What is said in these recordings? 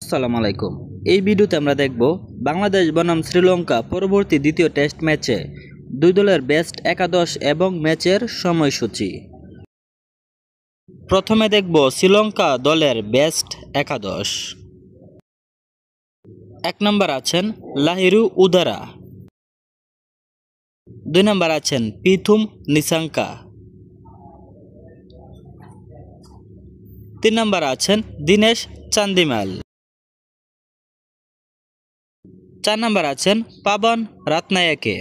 আসসালামু আলাইকুম। এই ভিডিওতে আমরা দেখব বাংলাদেশ বনাম শ্রীলঙ্কা পরবর্তী দ্বিতীয় টেস্ট ম্যাচে দুই দলের বেস্ট একাদশ এবং ম্যাচের সময়সূচি। প্রথমে দেখব শ্রীলঙ্কা দলের বেস্ট একাদশ। 1 নম্বর আছেন লাহিরু উদারা, 2 নম্বর আছেন পিথুম নিসাঙ্কা, 3 নম্বর আছেন দিনেশ চান্দিমাল, 4 নম্বর আছেন পাবন রাতনায়েকে,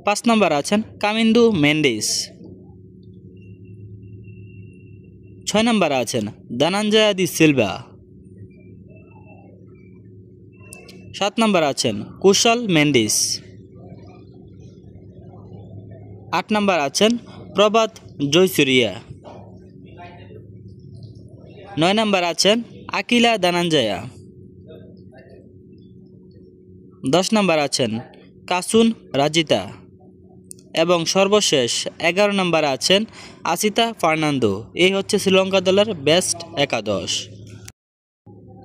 5 নম্বর আছেন কামিন্দু মেন্ডিস, 6 নম্বর আছেন ধনঞ্জয় দি সিলভা, 7 নম্বর আছেন কুশল মেন্ডিস, 8 নম্বর আছেন প্রভাত জয়সূরিয়া, 9 নম্বর আছেন আকিলা ধনঞ্জয়া, 10 নম্বর আছেন কাসুন রাজিতা এবং সর্বশেষ 11 নম্বর আছেন আসিতা ফার্নান্দো। এই হচ্ছে শ্রীলঙ্কা দলের বেস্ট একাদশ।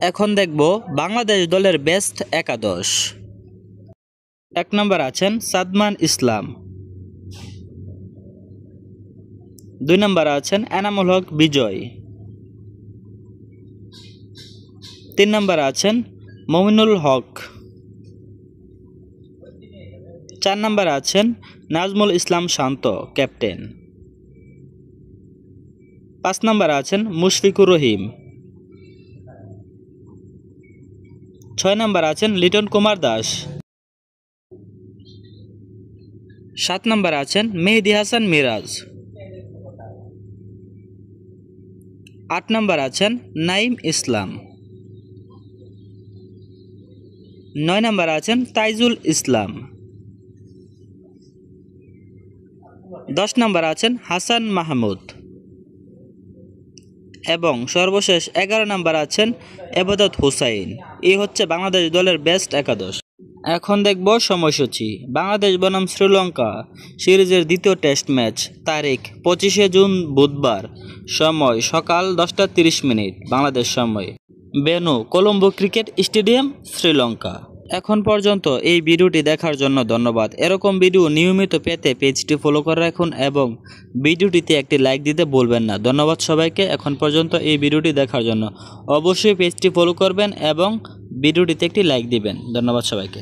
এখন দেখব বাংলাদেশ দলের বেস্ট একাদশ। 1 নম্বর আছেন সাদমান ইসলাম, 2 নম্বর আছেন এনামুল হক বিজয়, 3 নম্বর আছেন মমিনুল হক, 4 নম্বর আছেন নাজমুল ইসলাম শান্ত ক্যাপ্টেন, 5 নম্বর আছেন মুশফিকুর রহিম, 6 নম্বর আছেন লিটন কুমার দাস, 7 নম্বর আছেন মেহেদী হাসান মিরাজ, 8 নম্বর আছেন নাইম ইসলাম, 9 নম্বর আছেন তাইজুল ইসলাম, 10 নম্বর আছেন হাসান মাহমুদ এবং সর্বশেষ 11 নম্বর আছেন এবাদত হুসাইন। এই হচ্ছে বাংলাদেশ দলের বেস্ট একাদশ। এখন দেখব সময়সূচি। বাংলাদেশ বনাম শ্রীলঙ্কা সিরিজের দ্বিতীয় টেস্ট ম্যাচ তারিখ 25শে জুন বুধবার, সময় সকাল 10:30 বাংলাদেশ সময়, venue Colombo cricket stadium, Sri Lanka. এখন পর্যন্ত এই ভিডিওটি দেখার জন্য ধন্যবাদ। এরকম ভিডিও নিয়মিত পেতে পেজটি ফলো করে রাখুন এবং ভিডিওটিতে একটি লাইক দিতে ভুলবেন না। ধন্যবাদ সবাইকে এখন পর্যন্ত এই ভিডিওটি দেখার জন্য। অবশ্যই পেজটি ফলো করবেন এবং ভিডিওটিতে একটি লাইক দিবেন। ধন্যবাদ সবাইকে।